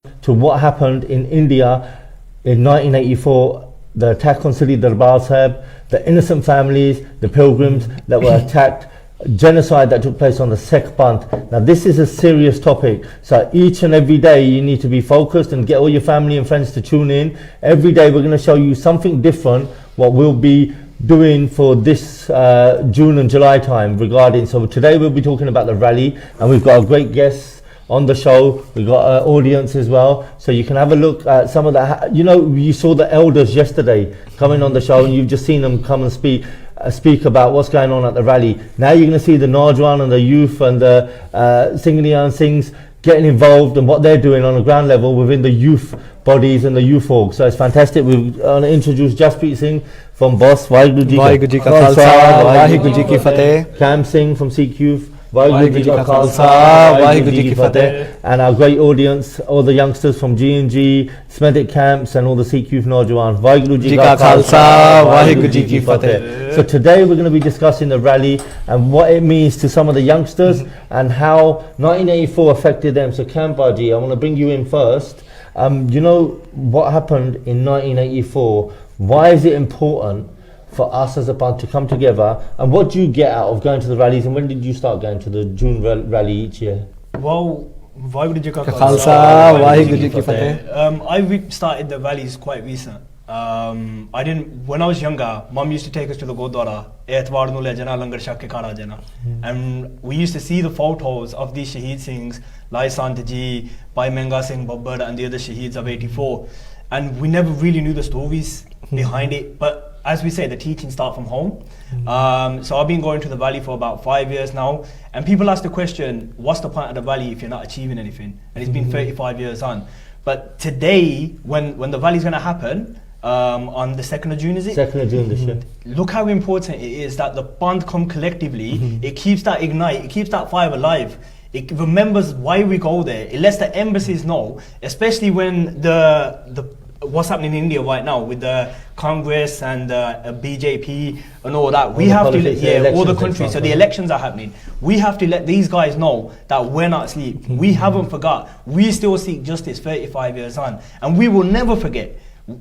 to what happened in India in 1984, the attack on Sri Darbar Sahib, the innocent families, the pilgrims that were attacked, genocide that took place on the Sikh Panth. Now this is a serious topic, so each and every day you need to be focused and get all your family and friends to tune in. Every day we're going to show you something different, what we'll be doing for this June and July time regarding. So today we'll be talking about the rally, and we've got a great guest on the show. We've got an audience as well, so you can have a look at some of the, you saw the elders yesterday coming on the show, and you've just seen them come and speak about what's going on at the rally. Now you're going to see the Naujawan and the youth and the Singhaniyan Singhs getting involved and what they're doing on a ground level within the youth bodies and the youth org. So it's fantastic. We're going to introduce Jaspreet Singh from BOSS, Waheguru Ji Ka Khalsa, Waheguru Ji Ki Fateh, Cam Singh from Sikh Youth, Waheguru Ji Ka Khalsa, Waheguru Ji Ki Fateh, and our great audience, all the youngsters from G&G, Smedic camps, and all the Sikh Youth Naujawan. Waheguru Ji Ka Khalsa, Waheguru Ji Ki Fateh. So today we're going to be discussing the rally and what it means to some of the youngsters and how 1984 affected them. So Kampaji, I want to bring you in first. You know what happened in 1984? Why is it important for us as a Panth to come together, and what do you get out of going to the rallies, and when did you start going to the June rally each year? Well, Waheguru Ji Ka Khalsa, Waheguru Ji Ki Fateh. I started the rallies quite recent. When I was younger, Mum used to take us to the Gurdwara, Etwar nu le jana, langar shak ke khana jana. And we used to see the photos of these Shaheed Singhs, Lai Sant Ji, Bhai Menga Singh Babbar, and the other Shaheeds of 84. And we never really knew the stories behind it. But as we say, the teachings start from home. So I've been going to the rally for about 5 years now. And people ask the question, what's the point of the rally if you're not achieving anything? And it's been 35 years on. But today, when the rally is going to happen, on the 2nd of June, is it? 2nd of June this year. Look how important it is that the Panth come collectively. It keeps that ignite, it keeps that fire alive. It remembers why we go there. It lets the embassies know, especially when the what's happening in India right now with the Congress and BJP and all that. We have to let, all the countries, so the elections are happening. We have to let these guys know that we're not asleep. We haven't forgot. We still seek justice 35 years on, and we will never forget.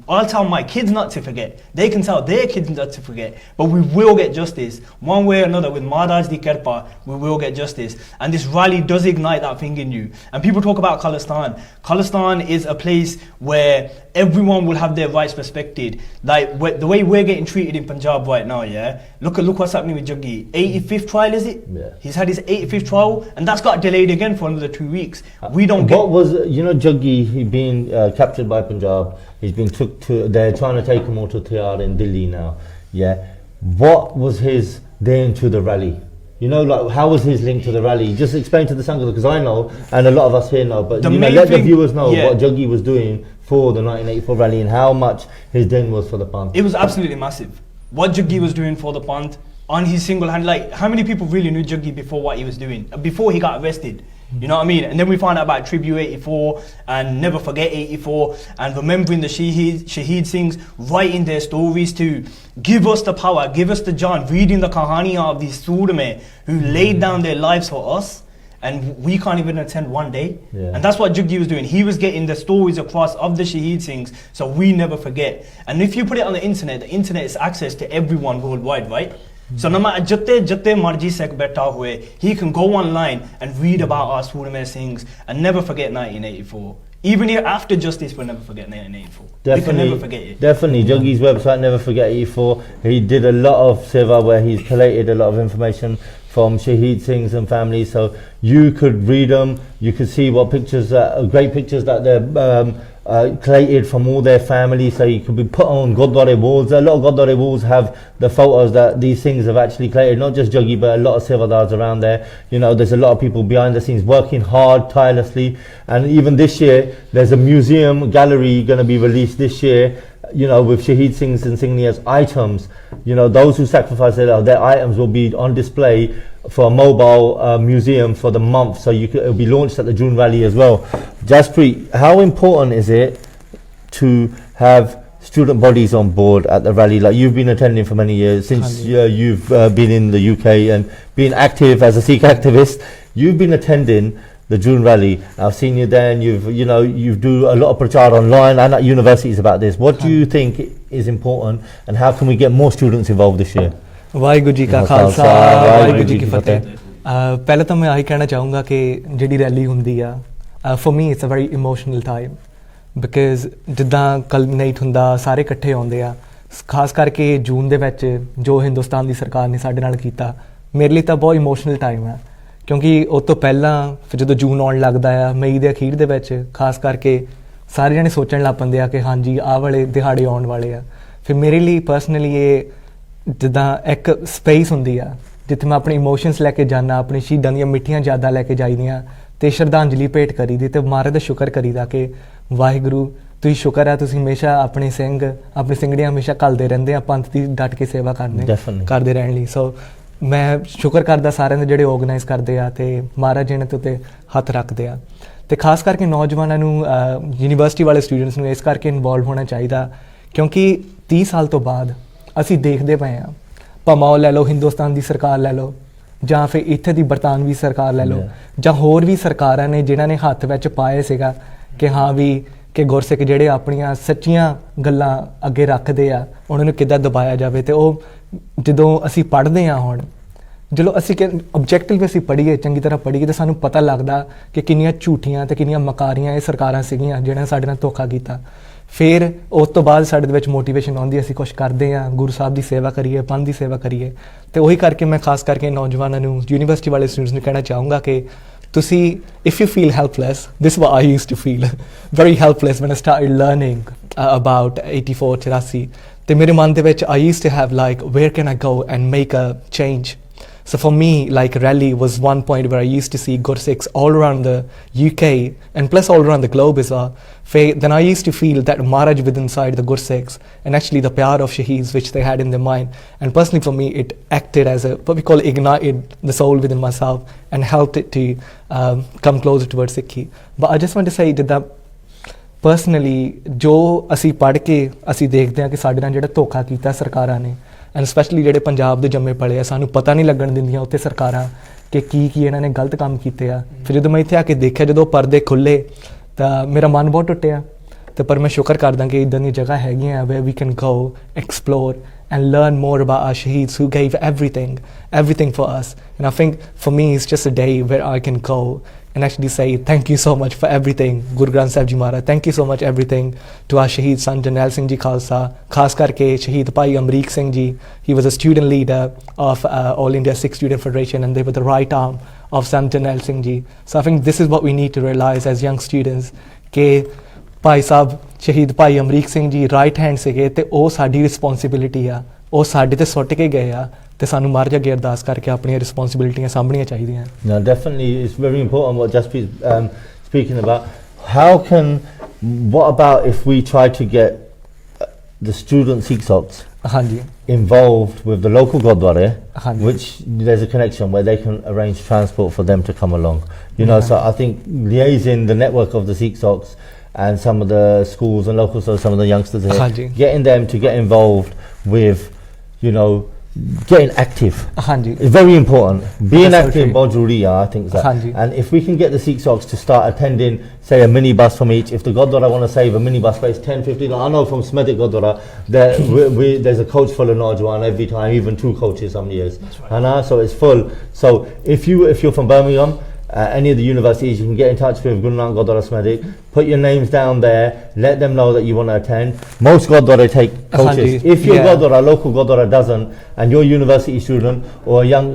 I'll tell my kids not to forget. They can tell their kids not to forget. But we will get justice. One way or another, with Maharaj Di Kirpa, we will get justice. And this rally does ignite that thing in you. And people talk about Khalistan. Khalistan is a place where everyone will have their rights respected. Like the way we're getting treated in Punjab right now, yeah? Look what's happening with Jaggi. 85th trial, is it? Yeah. He's had his 85th trial, and that's got delayed again for another 2 weeks. We don't get... What was, Jaggi, he been captured by Punjab. He's been took to, they're trying to take him all to Tiyar in Delhi now. Yeah. What was his day into the rally? How was his link to the rally? Just explain to the Sangha, because I know, and a lot of us here know, but let the viewers know what Jaggi was doing for the 1984 rally and how much his din was for the Panth. It was absolutely massive. What Jaggi was doing for the Panth on his single hand, like how many people really knew Jaggi before what he was doing, before he got arrested? You know what I mean? And then we found out about Tribute 84 and Never Forget 84 and remembering the Shaheed Singhs, writing their stories to give us the power, give us the John, reading the Kahaniya of these Surame who laid down their lives for us, and we can't even attend one day. Yeah. And that's what Jaggi was doing. He was getting the stories across of the Shaheed Singhs, so we never forget. And if you put it on the internet is access to everyone worldwide, right? So no matter jatte marji Sikh beta hue, he can go online and read about our Surame Singhs and never forget 1984. Even here after justice, we'll never forget 1984. Definitely, we can never forget it. Definitely, Jaggi's website, Never Forget 84. He did a lot of seva where he's collated a lot of information from Shaheed Singhs and families, so you could read them, you could see what pictures, great pictures that they're collated from all their families, so you could be put on Gurdwara walls. A lot of Gurdwara walls have the photos that these things have actually collated, not just Jaggi but a lot of Sevadars around there. There's a lot of people behind the scenes working hard, tirelessly, and even this year there's a museum gallery going to be released this year, with Shaheed Singh's insignias items. Those who sacrificed their items will be on display for a mobile museum for the month, so it'll be launched at the June rally as well. Jaspreet, how important is it to have student bodies on board at the rally? Like, you've been attending for many years, since you've been in the UK and been active as a Sikh activist. You've been attending the June rally. I've seen you there, and you do a lot of prachar online and at universities about this. What do you think is important, and how can we get more students involved this year? Waheguru ji ਕਾ ਖਾਲਸਾ ਵਾਹਿਗੁਰੂ ਜੀ ਕੀ ਫਤਿਹ। ਪਹਿਲਾਂ ਤਾਂ ਮੈਂ ਆਹੀ ਕਹਿਣਾ ਚਾਹੂੰਗਾ ਕਿ ਜਿਹੜੀ rally ਹੁੰਦੀ ਆ for me it's a very emotional time, because ਜਿੱਦਾਂ ਕਲਮੀਨੇਟ ਹੁੰਦਾ, ਸਾਰੇ ਇਕੱਠੇ ਆਉਂਦੇ ਆ, ਖਾਸ ਕਰਕੇ ਜੂਨ ਦੇ ਵਿੱਚ ਜੋ ਹਿੰਦੁਸਤਾਨ ਦੀ ਸਰਕਾਰ ਨੇ ਸਾਡੇ ਨਾਲ ਕੀਤਾ, ਮੇਰੇ ਲਈ ਤਾਂ ਬਹੁਤ ਇਮੋਸ਼ਨਲ ਟਾਈਮ ਆ। ਕਿਉਂਕਿ ਉਸ ਤੋਂ ਪਹਿਲਾਂ ਫਿਰ ਜਦੋਂ ਜੂਨ ਆਉਣ ਲੱਗਦਾ ਆ, ਮਈ ਦੇ ਅਖੀਰ ਦੇ ਵਿੱਚ ਖਾਸ ਕਰਕੇ ਸਾਰੇ ਜਣੇ ਸੋਚਣ ਲੱਗ ਪੈਂਦੇ ਆ ਕਿ ਹਾਂਜੀ ਆਹ ਵਾਲੇ ਦਿਹਾੜੇ ਆਉਣ ਵਾਲੇ ਆ। ਫਿਰ ਮੇਰੇ ਲਈ ਪਰਸਨਲੀ ਇਹ ਜਿੱਦਾਂ ਇੱਕ ਸਪੇਸ ਹੁੰਦੀ ਆ ਜਿੱਥੇ ਮੈਂ ਆਪਣੇ ਇਮੋਸ਼ਨਸ ਲੈ ਕੇ ਜਾਂਦਾ, ਆਪਣੀ ਸ਼ਹੀਦਾਂ ਦੀਆਂ ਮਿੱਠੀਆਂ ਯਾਦਾਂ ਲੈ ਕੇ ਜਾਈਦੀਆਂ ਅਤੇ ਸ਼ਰਧਾਂਜਲੀ ਭੇਟ ਕਰੀਦੀ ਅਤੇ ਮਹਾਰਾਜ ਦਾ ਸ਼ੁਕਰ ਕਰੀਦਾ ਕਿ ਵਾਹਿਗੁਰੂ ਤੁਸੀਂ ਸ਼ੁਕਰ ਹੈ, ਤੁਸੀਂ ਹਮੇਸ਼ਾ ਆਪਣੇ ਸਿੰਘ ਆਪਣੀ ਸਿੰਘੜੀਆਂ ਹਮੇਸ਼ਾ ਘੱਲਦੇ ਰਹਿੰਦੇ ਆ, ਪੰਥ ਦੀ ਡਟ ਕੇ ਸੇਵਾ ਕਰਦੇ ਰਹਿਣ ਲਈ। ਸੋ ਮੈਂ ਸ਼ੁਕਰ ਕਰਦਾ ਸਾਰਿਆਂ ਦੇ ਜਿਹੜੇ ਆਰਗੇਨਾਈਜ਼ ਕਰਦੇ ਆ ਅਤੇ ਮਹਾਰਾਜ ਜੀ ਨੇ ਤੇ ਉੱਤੇ ਹੱਥ ਰੱਖਦੇ ਆ। ਅਤੇ ਖਾਸ ਕਰਕੇ ਨੌਜਵਾਨਾਂ ਨੂੰ, ਯੂਨੀਵਰਸਿਟੀ ਵਾਲੇ ਸਟੂਡੈਂਟਸ ਨੂੰ ਇਸ ਕਰਕੇ ਇਨਵੋਲਵ ਹੋਣਾ ਚਾਹੀਦਾ, ਕਿਉਂਕਿ 30 ਸਾਲ ਤੋਂ ਬਾਅਦ ਅਸੀਂ ਦੇਖਦੇ ਪਏ ਹਾਂ, ਭਾਵੇਂ ਉਹ ਲੈ ਲਓ ਹਿੰਦੁਸਤਾਨ ਦੀ ਸਰਕਾਰ ਲੈ ਲਓ, ਜਾਂ ਫਿਰ ਇੱਥੇ ਦੀ ਬਰਤਾਨਵੀ ਸਰਕਾਰ ਲੈ ਲਓ, ਜਾਂ ਹੋਰ ਵੀ ਸਰਕਾਰਾਂ ਨੇ ਜਿਨ੍ਹਾਂ ਨੇ ਹੱਥ ਵਿੱਚ ਪਾਏ ਸੀਗਾ ਕਿ ਹਾਂ ਵੀ ਕਿ ਗੁਰਸਿੱਖ ਜਿਹੜੇ ਆਪਣੀਆਂ ਸੱਚੀਆਂ ਗੱਲਾਂ ਅੱਗੇ ਰੱਖਦੇ ਆ ਉਹਨਾਂ ਨੂੰ ਕਿੱਦਾਂ ਦਬਾਇਆ ਜਾਵੇ। ਅਤੇ ਉਹ ਜਦੋਂ ਅਸੀਂ ਪੜ੍ਹਦੇ ਹਾਂ ਹੁਣ, ਜਦੋਂ ਅਸੀਂ ਓਬਜੈਕਟਿਵ ਵੀ ਅਸੀਂ ਪੜ੍ਹੀਏ, ਚੰਗੀ ਤਰ੍ਹਾਂ ਪੜ੍ਹੀਏ, ਤਾਂ ਸਾਨੂੰ ਪਤਾ ਲੱਗਦਾ ਕਿ ਕਿੰਨੀਆਂ ਝੂਠੀਆਂ ਅਤੇ ਕਿੰਨੀਆਂ ਮਕਾਰੀਆਂ ਇਹ ਸਰਕਾਰਾਂ ਸੀਗੀਆਂ ਜਿਹਨਾਂ ਨੇ ਸਾਡੇ ਨਾਲ ਧੋਖਾ ਕੀਤਾ। ਫਿਰ ਉਸ ਤੋਂ ਬਾਅਦ ਸਾਡੇ ਦੇ ਵਿੱਚ ਮੋਟੀਵੇਸ਼ਨ ਆਉਂਦੀ, ਅਸੀਂ ਕੁਛ ਕਰਦੇ ਹਾਂ, ਗੁਰੂ ਸਾਹਿਬ ਦੀ ਸੇਵਾ ਕਰੀਏ, ਪੰਥ ਦੀ ਸੇਵਾ ਕਰੀਏ। ਅਤੇ ਉਹੀ ਕਰਕੇ ਮੈਂ ਖਾਸ ਕਰਕੇ ਨੌਜਵਾਨਾਂ ਨੂੰ, ਯੂਨੀਵਰਸਿਟੀ ਵਾਲੇ ਸਟੂਡੈਂਟਸ ਨੂੰ ਕਹਿਣਾ ਚਾਹੂੰਗਾ ਕਿ ਤੁਸੀਂ, if you feel helpless, this is what I used to feel, very helpless when I started learning about 84, 84. ਤੇ ਮੇਰੇ ਮਨ ਦੇ ਵਿੱਚ I used to have like, where can I go and make a change? So for me, like rally was one point where I used to see Gursikhs all around the UK and plus all around the globe as well. Then I used to feel that Maharaj within inside the Gursikhs and actually the pyar of Shaheeds which they had in their mind. And personally for me, it acted as what we call ignited the soul within myself and helped it to come closer towards Sikhi. But I just want to say that personally, ਜੋ ਅਸੀਂ ਪੜ੍ਹ ਕੇ ਅਸੀਂ ਦੇਖਦੇ ਹਾਂ ਕਿ ਸਾਡੇ ਨਾਲ ਜਿਹੜਾ ਧੋਖਾ ਕੀਤਾ ਸਰਕਾਰਾਂ ਨੇ, ਐਂਡ ਸਪੈਸ਼ਲੀ ਜਿਹੜੇ ਪੰਜਾਬ ਦੇ ਜੰਮੇ ਪਲੇ ਆ, ਸਾਨੂੰ ਪਤਾ ਨਹੀਂ ਲੱਗਣ ਦਿੰਦੀਆਂ ਉੱਥੇ ਸਰਕਾਰਾਂ ਕਿ ਕੀ ਇਹਨਾਂ ਨੇ ਗਲਤ ਕੰਮ ਕੀਤੇ ਆ। ਫਿਰ ਜਦੋਂ ਮੈਂ ਇੱਥੇ ਆ ਕੇ ਦੇਖਿਆ, ਜਦੋਂ ਪਰਦੇ ਖੁੱਲ੍ਹੇ ਤਾਂ ਮੇਰਾ ਮਨ ਬਹੁਤ ਟੁੱਟਿਆ। ਅਤੇ ਪਰ ਮੈਂ ਸ਼ੁਕਰ ਕਰਦਾ ਕਿ ਇੱਦਾਂ ਦੀਆਂ ਜਗ੍ਹਾ ਹੈਗੀਆਂ where we can go, explore and learn more about our shaheeds who gave everything for us. And I think for me it's just a day where I can go and actually say thank you so much for everything, Guru Granth Sahib Ji Maharaj, thank you so much everything to our Shaheed Sant Jarnail Singh Ji Khalsa, khas karke Shaheed Bhai Amreek Singh Ji. He was a student leader of All India Sikh Student Federation and they were the right arm of Sant Jarnail Singh Ji. So I think this is what we need to realize as young students, ke Bhai Sahib Shaheed Bhai Amreek Singh Ji right hand ਸੀਗੇ ਤੇ ਉਹ ਸਾਡੀ responsibility ਆ, ਉਹ ਸਾਡੇ ਤੇ ਸੁੱਟ ਕੇ ਗਏ ਆ ਤੇ ਸਾਨੂੰ ਮਹਾਰਾਜ ਅੱਗੇ ਅਰਦਾਸ ਕਰਕੇ ਆਪਣੀਆਂ ਰਿਸਪੌਂਸਿਬਿਲਿਟੀਆਂ ਸਾਂਭਣੀਆਂ ਚਾਹੀਦੀਆਂ। No, definitely it's very important what Jasprit speaking about. What about if we try to get the student Sikh Soks involved with the local Gurdwara, which there's a connection where they can arrange transport for them to come along. So I think liaising the network of the Sikh Soks and some of the schools and local, so some of the youngsters here, getting them to get involved with, getting active. It's very important. Being active, I think that. And if we can get the Sikh Soks to start attending, say a minibus from each, if the Gurdwara want to save a minibus space, 10, 15, I know from Smethwick Gurdwara, there's a coach full of Najwan every time, even 2 coaches some years. Right. So it's full. So if you're from Birmingham, any of the universities, you can get in touch with Guru Nanak Gurdwara Smethwick, put your names down there, let them know that you want to attend. Most Gurdwara take coaches. If your local Gurdwara doesn't, and you're a university student or a young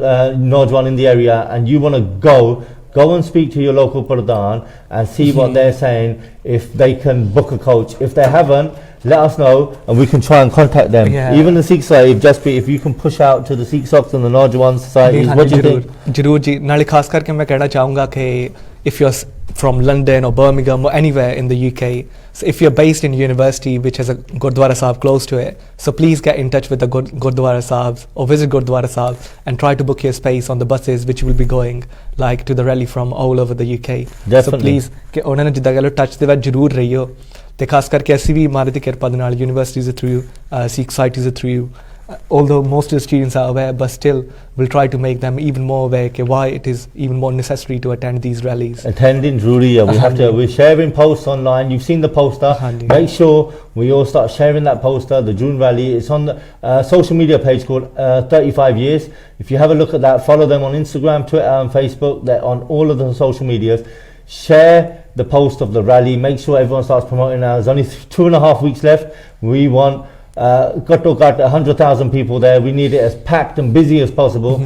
Najwan in the area and you want to go and speak to your local Pradhan and see what they're saying, if they can book a coach. If they haven't, let us know and we can try and contact them. Even the Sikh side, if you can push out to the Sikh Soks and the Najwan societies, what do you think? ਜ਼ਰੂਰ ਜੀ। ਨਾਲੇ ਖਾਸ ਕਰਕੇ ਮੈਂ ਕਹਿਣਾ ਚਾਹੂੰਗਾ ਕਿ if you're from London or Birmingham or anywhere in the UK, so if you're based in university which has a Gurdwara Sahib close to it, so please get in touch with the Gurdwara Sahibs or visit Gurdwara Sahib and try to book your space on the buses which will be going like to the rally from all over the UK. Definitely. So please ਕਿ ਉਹਨਾਂ ਨੇ ਜਿੱਦਾਂ ਗੱਲ touch ਦੇ ਵਿੱਚ ਜ਼ਰੂਰ ਰਹੀਓ। ਤੇ ਖਾਸ ਕਰਕੇ ਅਸੀਂ ਵੀ ਮਹਾਰਾਜ ਦੀ ਕਿਰਪਾ ਦੇ ਨਾਲ ਯੂਨੀਵਰਸਿਟੀਜ਼ ਦੇ ਥਰੂ, ਸਿੱਖ ਸੁਸਾਇਟੀਜ਼ ਦੇ through although most of the students are aware, but still we'll try to make them even more aware okay, why it is even more necessary to attend these rallies. Attending Rudy, we're sharing posts online. You've seen the poster. Make sure we all start sharing that poster, the June rally. It's on the social media page called 35 Years. If you have a look at that, follow them on Instagram, Twitter and Facebook. They're on all of the social medias. Share the post of the rally. Make sure everyone starts promoting now. There's only 2.5 weeks left. We want 100,000 people there. We need it as packed and busy as possible.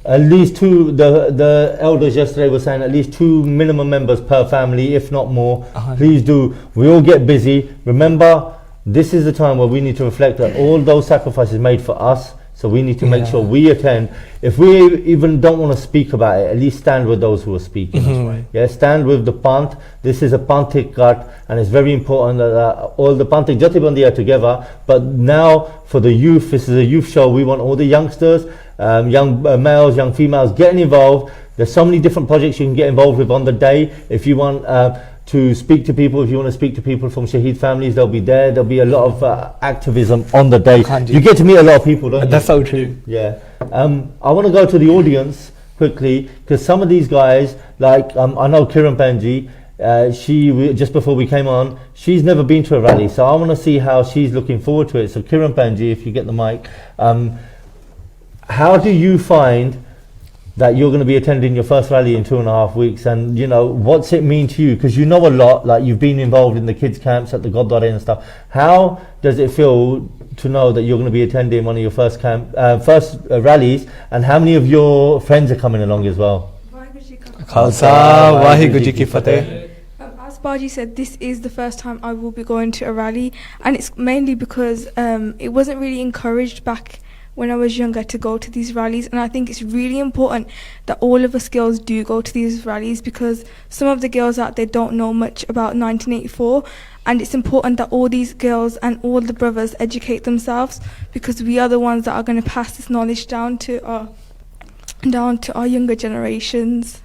At least two, the elders yesterday were saying at least 2 minimum members per family, if not more. Please do. We all get busy. Remember, this is the time where we need to reflect on all those sacrifices made for us. So we need to make sure we attend. If we even don't want to speak about it, at least stand with those who are speaking. That's right. Yeah, stand with the Pant. This is a Pantik cut, and it's very important that all the Pantik Jatibandi are together. But now for the youth, this is a youth show. We want all the youngsters, young males, young females getting involved. There's so many different projects you can get involved with on the day. If you want to speak to people, if you want to speak to people from Shaheed families, they'll be there. There'll be a lot of activism on the day. You get to meet a lot of people, don't you? That's so true. Yeah. I want to go to the audience quickly, because some of these guys, like I know Kiran Panji, she just before we came on, she's never been to a rally, so I want to see how she's looking forward to it. So Kiran Panji, if you get the mic, how do you find that you're going to be attending your first rally in 2.5 weeks, and you know, what's it mean to you? Because you know a lot, like you've been involved in the kids camps at the Gurdwara and stuff. How does it feel to know that you're going to be attending one of your first rallies, and how many of your friends are coming along as well? Khalsa, Waheguru Ji Ki Fateh. As Baji said, this is the first time I will be going to a rally, and it's mainly because it wasn't really encouraged back when I was younger to go to these rallies, and I think it's really important that all of us girls do go to these rallies, because some of the girls out there don't know much about 1984, and it's important that all these girls and all the brothers educate themselves, because we are the ones that are going to pass this knowledge down to our younger generations.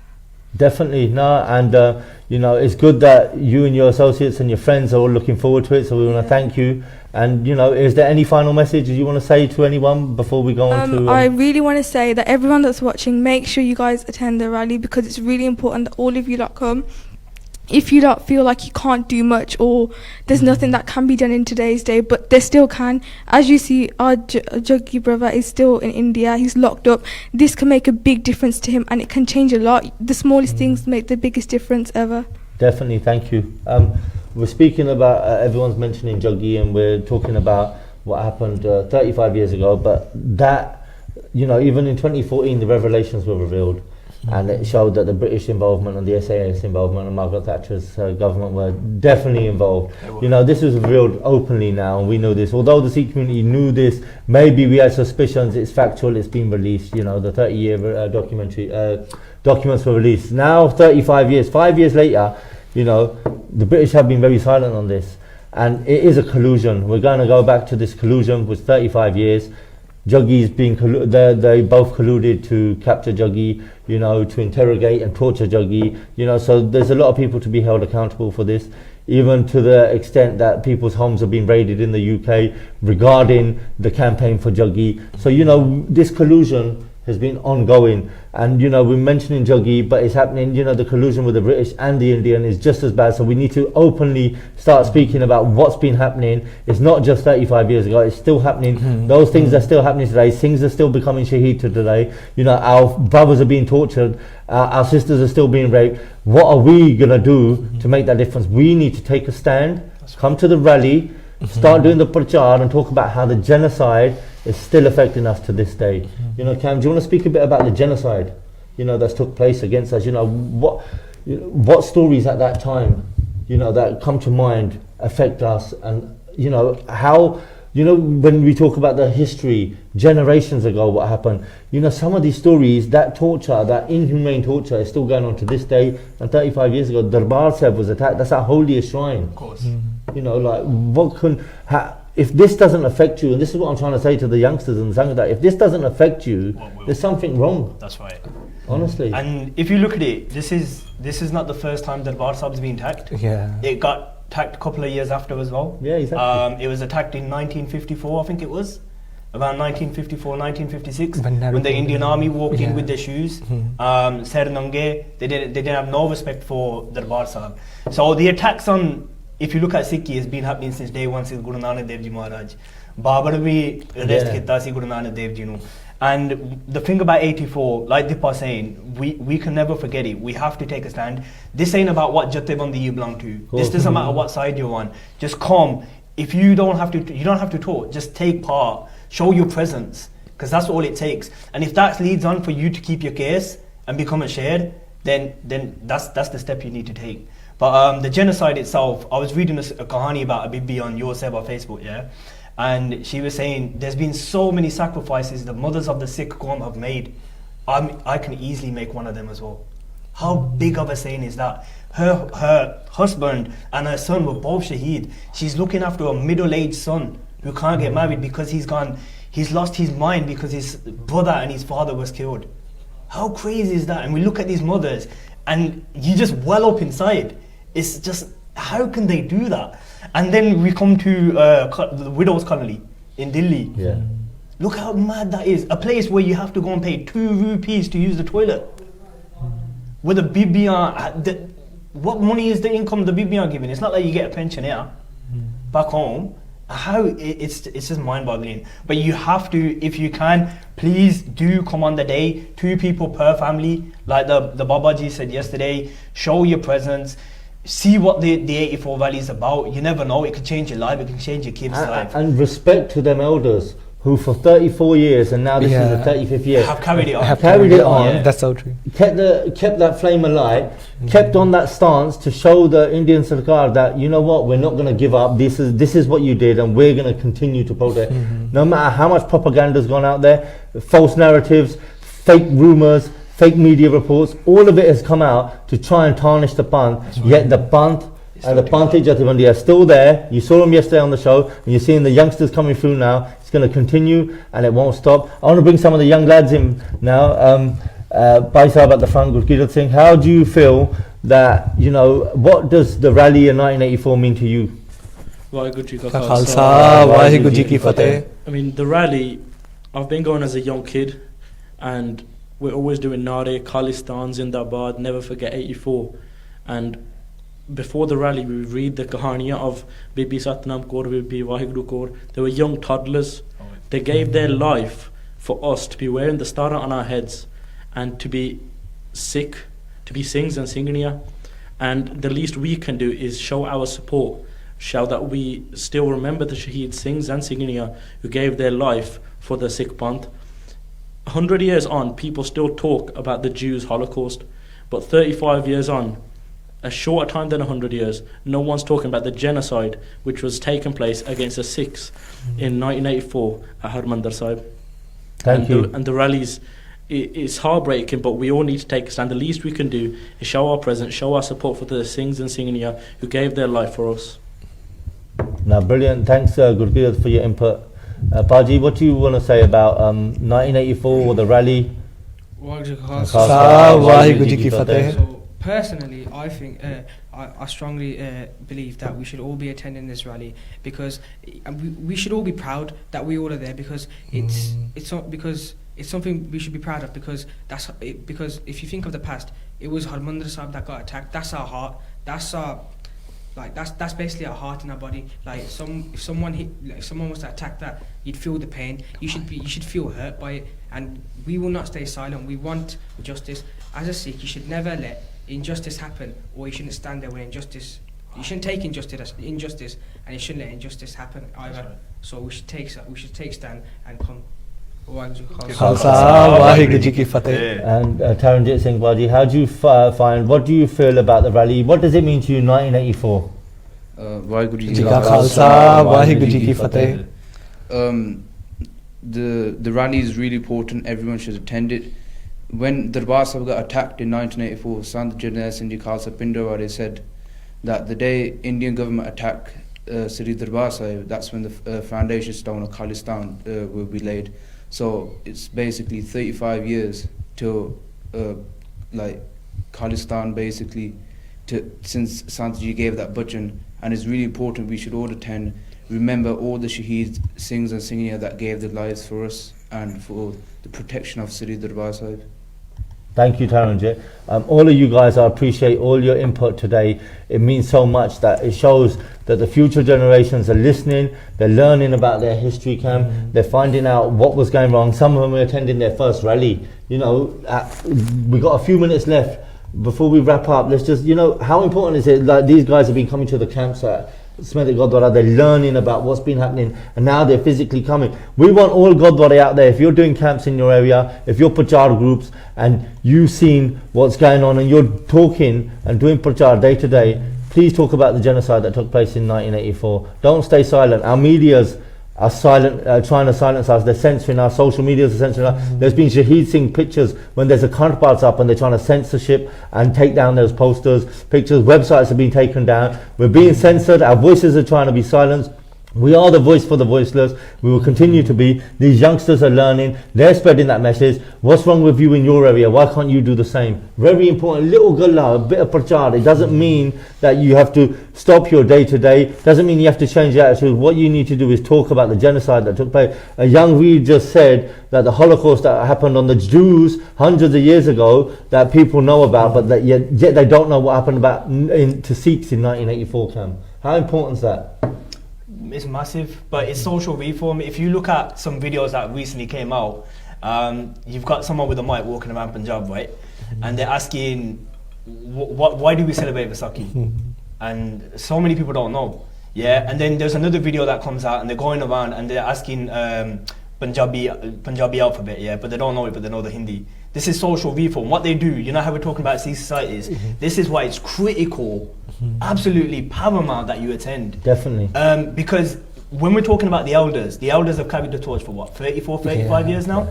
Definitely, no, and you know, it's good that you and your associates and your friends are all looking forward to it, so we want to thank you. And you know, is there any final message you want to say to anyone before we go on to... I really want to say that everyone that's watching, make sure you guys attend the rally, because it's really important that all of you lot come. If you don't feel like you can't do much, or there's nothing that can be done in today's day, but there still can. As you see, our Juggy brother is still in India, he's locked up. This can make a big difference to him, and it can change a lot. The smallest things make the biggest difference ever. Definitely, thank you. We're speaking about, everyone's mentioning Juggy, and we're talking about what happened 35 years ago, but that, you know, even in 2014 the revelations were revealed. And it showed that the British involvement and the SAS involvement and Margaret Thatcher's government were definitely involved. You know, this was revealed openly now, and we know this. Although the Sikh community knew this, maybe we had suspicions, it's factual, it's been released. You know, the 30-year documents were released. Now, 35 years, 5 years later, you know, the British have been very silent on this. And it is a collusion. We're going to go back to this collusion with 35 years. Juggy's being they both colluded to capture Juggy, you know, to interrogate and torture Juggy, you know, so there's a lot of people to be held accountable for this, even to the extent that people's homes have been raided in the UK regarding the campaign for Juggy. So, you know, this collusion has been ongoing, and you know, we're mentioning Juggy, but it's happening, you know, the collusion with the British and the Indian is just as bad. So we need to openly start speaking about what's been happening. It's not just 35 years ago, it's still happening. Those things are still happening today. Things are still becoming shaheed to today. You know, our brothers are being tortured, our sisters are still being raped. What are we gonna do to make that difference? We need to take a stand, come to the rally, start doing the prachar, and talk about how the genocide is still affecting us to this day. You know, Cam, do you want to speak a bit about the genocide, you know, that's took place against us? You know, what stories at that time, you know, that come to mind affect us, and you know, how, you know, when we talk about the history, generations ago what happened, you know, some of these stories, that torture, that inhumane torture is still going on to this day. And 35 years ago, Darbar Sahib was attacked. That's our holiest shrine. Of course. You know, like, what can... if this doesn't affect you, and this is what I'm trying to say to the youngsters and Zangada, if this doesn't affect you, there's something wrong. That's right. Honestly. And if you look at it, this is not the first time that Bar Saab's been attacked. Yeah. It got attacked a couple of years after as well. Yeah, exactly. It was attacked in 1954, I think it was. around 1954, 1956, When Nehru when the came Indian in. army walked in Yeah. with their shoes, Mhm. Ser Nange, they didn't have no respect for Darbar Sahib. So the attacks on, if you look at Sikhi, has been happening since day one, since Guru Nanak Dev Ji Maharaj. Babar bhi arrest Yeah. kitta si Guru Nanak Dev Ji nu. And the thing about 84, like Dipa saying, we can never forget it. We have to take a stand. This ain't about what Jathebandi you belong to. This doesn't matter what side you're on. Just come. If you don't have to talk. Just take part. Show your presence, because that's all it takes. And if that leads on for you to keep your case and become a sher, then that's the step you need to take. But the genocide itself, I was reading a kahani about a bibi on your Seba Facebook, yeah, and she was saying there's been so many sacrifices the mothers of the Sikh Qawm have made. I can easily make one of them as well. How big of a saying is that? Her husband and her son were both shaheed. She's looking after a middle-aged son who can't get married because he's lost his mind because his brother and his father was killed. How crazy is that? And we look at these mothers and you just well up inside. It's just, how can they do that? And then we come to the Widows Colony in Delhi. Yeah. Look how mad that is. A place where you have to go and pay 2 rupees to use the toilet. With a BBR, what money is the income the BBR giving? It's not like you get a pension here, back home. How it's just mind-boggling. But you have to, if you can, please do come on the day. 2 people per family, like the Babaji said yesterday. Show your presence. See what the 84 Valley is about. You never know, it can change your life, it can change your kid's life. And respect to them elders who for 34 years, and now this is the Yeah. 35th year, Have carried it on. have carried it on. Yeah. That's so true. kept that flame alight, kept on that stance to show the Indian Sarkar that, you know what, we're not going to give up. This is what you did, and we're going to continue to protest. No matter how much propaganda's gone out there, false narratives, fake rumours, fake media reports, all of it has come out to try and tarnish the Panth. Yet the Panth and the Panthi Jathebandi are still there. You saw them yesterday on the show, and you're seeing the youngsters coming through now. It's going to continue, and it won't stop. I want to bring some of the young lads in now. Bhai Sahab at the front, Gurkirat Singh, how do you feel that, you know, what does the rally in 1984 mean to you? Waheguru Ji Ka Khalsa, Khalsa. Waheguru Ji Ki Fateh. I mean, the rally, I've been going as a young kid, and we're always doing Nare, Khalistan, Zindabad, never forget 84. And before the rally, we would read the Kahaniya of Bibi Satnam Kaur, Bibi Waheguru Kaur. They were young toddlers. They gave their life for us to be wearing the star on our heads and to be Sikh, to be Singhs and Singhaniya. And the least we can do is show our support, show that we still remember the Shaheed Singhs and Singhaniya who gave their life for the Sikh Panth. 100 years on, people still talk about the Jews' Holocaust, but 35 years on, a shorter time than 100 years, no one's talking about the genocide which was taking place against the Sikhs in 1984 at Harmandir Sahib. Thank you. And the rallies, it's heartbreaking, but we all need to take a stand. The least we can do is show our presence, show our support for the Singhs and Singhaniya who gave their life for us. Now, brilliant. Thanks, Gurkirat, for your input. Paji, what do you want to say about 1984 or the rally? Waheguru Ji Ka Khalsa, Khalsa. Waheguru Ji Ki Fateh. So personally, I think I strongly believe that we should all be attending this rally because we should all be proud that we all are there because it's not because it's something we should be proud of because because if you think of the past, it was Harmandir Sahib that got attacked. That's our heart. That's our that's basically our heart in our body. Like if someone was to attack that, you'd feel the pain. You should feel hurt by it, and we will not stay silent. We want justice. As a Sikh, you should never let injustice happen, or you shouldn't stand there when injustice. You shouldn't take injustice, and you shouldn't let injustice happen either. Right. So we should take stand and come. Khalsa, Waheguru Ji Ki Fateh. And Taranjit Singh Baji, how do you find, what do you feel about the rally? What does it mean to you, 1984? Waheguru Ji Ka Khalsa, Waheguru Ji Ki Fateh. The rally is really important. Everyone should attend it. When Darbar Sahib got attacked in 1984, Sant Jarnail Singh Ji Khalsa Pindawari said that the day Indian government attacked Sri Darbar Sahib, that's when the foundation stone of Khalistan will be laid. So it's basically 35 years till Khalistan basically since Sant Ji gave that button, and it's really important we should all attend. remember all the Shaheed Singhs and Singhia that gave their lives for us and for the protection of Sri Darbar Sahib. Thank you, Taranjit. All of you guys, I appreciate all your input today. It means so much that it shows that the future generations are listening, they're learning about their history camp, they're finding out what was going wrong. Some of them are attending their first rally. You know, we got a few minutes left before we wrap up. Let's just, you know, how important is it? Like, these guys have been coming to the campsite. Smedek Gurdwara, they're learning about what's been happening, and now they're physically coming. We want all Gurdwara out there. If you're doing camps in your area, if you're Prachar groups and you've seen what's going on and you're talking and doing Prachar day to day, please talk about the genocide that took place in 1984. Don't stay silent. Our medias are silent, trying to silence us. They're censoring us. Social medias are censoring us. There's been Shaheed Singh pictures when there's a Khandpals up and they're trying to censorship and take down those posters, pictures. Websites have been taken down. We're being censored. Our voices are trying to be silenced. We are the voice for the voiceless. We will continue to be. These youngsters are learning. They're spreading that message. What's wrong with you in your area? Why can't you do the same? Very important. Little galla, a bit of prachar. It doesn't mean that you have to stop your day to day. Doesn't mean you have to change your attitude. What you need to do is talk about the genocide that took place. A young Reed just said that the Holocaust that happened on the Jews hundreds of years ago that people know about, but that yet they don't know what happened to Sikhs in 1984 camp. How important is that? It's massive, but it's social reform. If you look at some videos that recently came out, you've got someone with a mic walking around Punjab, right? And they're asking, why do we celebrate Vaisakhi? And so many people don't know. Yeah, and then there's another video that comes out and they're going around and they're asking Punjabi alphabet, yeah, but they don't know it, but they know the Hindi. This is social reform. What they do, you know how we're talking about Sikh societies, this is why it's critical, absolutely paramount that you attend. Definitely. Because when we're talking about the elders have carried the torch for what, 34, 35 years now?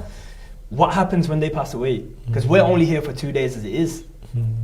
What happens when they pass away? Because we're only here for 2 days as it is.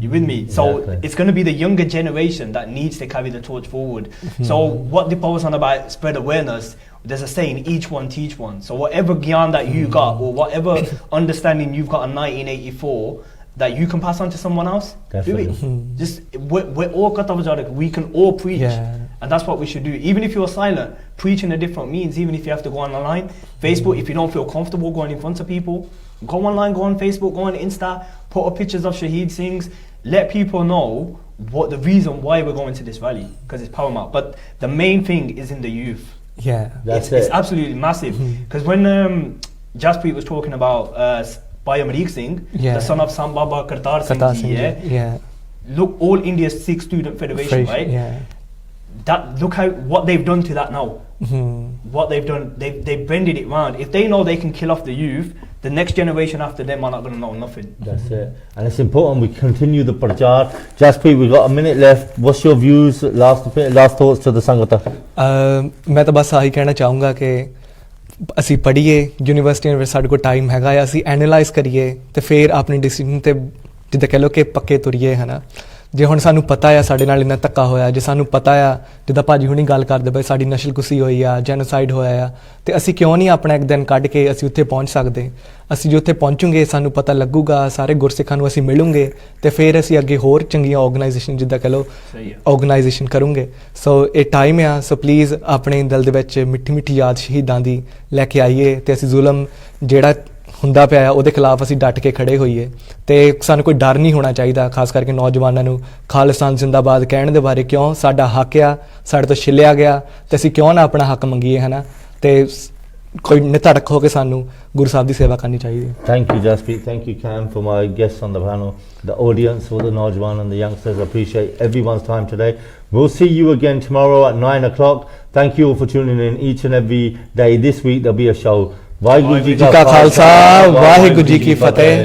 You with me? So it's going to be the younger generation that needs to carry the torch forward. So what the power's on about spread awareness, there's a saying, each one teach one. So whatever gyan that you got or whatever understanding you've got in 1984 that you can pass on to someone else, do it. Just we're all Katawajarak, we can all preach. And that's what we should do. Even if you're silent, preach in a different means, even if you have to go online. Facebook, if you don't feel comfortable going in front of people, go online, go on Facebook, go on Insta, put up pictures of Shaheed Singhs, let people know what the reason why we're going to this rally, because it's paramount. But the main thing is in the youth. Yeah, it's absolutely massive. Because when Jaspreet was talking about Bhai Amrik Singh, the son of Sant Baba Kartar Singh, look, All India Sikh Student Federation, right? That, look what they've done to that now. What they've done, they've bended it round. If they know they can kill off the youth, the next generation after them are not going to know nothing. That's it. And it's important we continue the prachar. Jaspreet, we've got a minute left. What's your views, last thoughts to the Sangata? मैं तो बस आही कहना चाहूँगा कि ਅਸੀਂ ਪੜ੍ਹੀਏ ਯੂਨੀਵਰਸਿਟੀਆਂ ਵਿੱਚ ਸਾਡੇ ਕੋਲ ਟਾਈਮ ਹੈਗਾ ਆ, ਅਸੀਂ ਐਨਾਲਾਈਜ਼ ਕਰੀਏ ਤੇ ਫਿਰ ਆਪਣੀ ਡਿਸੀਜਨ ਤੇ ਜਿੱਦਾਂ ਕਹਿ ਲਓ ਕਿ ਪੱਕੇ ਤੁਰੀਏ, ਹੈ ਨਾ। ਜੇ ਹੁਣ ਸਾਨੂੰ ਪਤਾ ਆ ਸਾਡੇ ਨਾਲ ਇੰਨਾ ਧੱਕਾ ਹੋਇਆ, ਜੇ ਸਾਨੂੰ ਪਤਾ ਆ ਜਿੱਦਾਂ ਭਾਜੀ ਹੁਣੀ ਗੱਲ ਕਰਦੇ ਪਏ ਸਾਡੀ ਨਸ਼ਲਕੁਸ਼ੀ ਹੋਈ ਆ, ਜੈਨੋਸਾਈਡ ਹੋਇਆ ਆ, ਤੇ ਅਸੀਂ ਕਿਉਂ ਨਹੀਂ ਆਪਣਾ ਇੱਕ ਦਿਨ ਕੱਢ ਕੇ ਅਸੀਂ ਉੱਥੇ ਪਹੁੰਚ ਸਕਦੇ। ਅਸੀਂ ਜੇ ਉੱਥੇ ਪਹੁੰਚੂਗੇ ਸਾਨੂੰ ਪਤਾ ਲੱਗੂਗਾ, ਸਾਰੇ ਗੁਰਸਿੱਖਾਂ ਨੂੰ ਅਸੀਂ ਮਿਲੂਗੇ ਤੇ ਫਿਰ ਅਸੀਂ ਅੱਗੇ ਹੋਰ ਚੰਗੀਆਂ ਆਰਗੇਨਾਈਜੇਸ਼ਨ ਜਿੱਦਾਂ ਕਹਿ ਲਓ ਆਰਗੇਨਾਈਜੇਸ਼ਨ ਕਰੂੰਗੇ। ਸੋ ਇਹ ਟਾਈਮ ਆ, ਸੋ ਪਲੀਜ਼ ਆਪਣੇ ਦਿਲ ਦੇ ਵਿੱਚ ਮਿੱਠੀ ਮਿੱਠੀ ਯਾਦ ਸ਼ਹੀਦਾਂ ਦੀ ਲੈ ਕੇ ਆਈਏ ਤੇ ਅਸੀਂ ਜ਼ੁਲਮ ਜਿਹੜਾ ਹੁੰਦਾ ਪਿਆ ਉਹਦੇ ਖਿਲਾਫ ਅਸੀਂ ਡਟ ਕੇ ਖੜੇ ਹੋਈਏ ਤੇ ਸਾਨੂੰ ਕੋਈ ਡਰ ਨਹੀਂ ਹੋਣਾ ਚਾਹੀਦਾ, ਖਾਸ ਕਰਕੇ ਨੌਜਵਾਨਾਂ ਨੂੰ ਖਾਲਿਸਤਾਨ ਜ਼ਿੰਦਾਬਾਦ ਕਹਿਣ ਦੇ ਬਾਰੇ। ਕਿਉਂ ਸਾਡਾ ਹੱਕ ਆ, ਸਾਡੇ ਤੋਂ ਛਿਲਿਆ ਗਿਆ ਤੇ ਅਸੀਂ ਕਿਉਂ ਨਾ ਆਪਣਾ ਹੱਕ ਮੰਗੀਏ, ਹੈ ਨਾ। ਤੇ ਕੋਈ ਨਿਧੜਕ ਹੋ ਕੇ ਸਾਨੂੰ ਗੁਰੂ ਸਾਹਿਬ ਦੀ ਸੇਵਾ ਕਰਨੀ ਚਾਹੀਦੀ। Thank you, Jaspreet. Thank you, Cam, for my guests on the panel, the audience, for the Najwan and the youngsters. I appreciate everyone's time today. We'll see you again tomorrow at 9 o'clock. Thank you all for tuning in each and every day. This week there'll be a show. Waheguru ji ਕਾ ਖਾਲਸਾ, ਵਾਹਿਗੁਰੂ ਜੀ ਕੀ ਫਤਿਹ।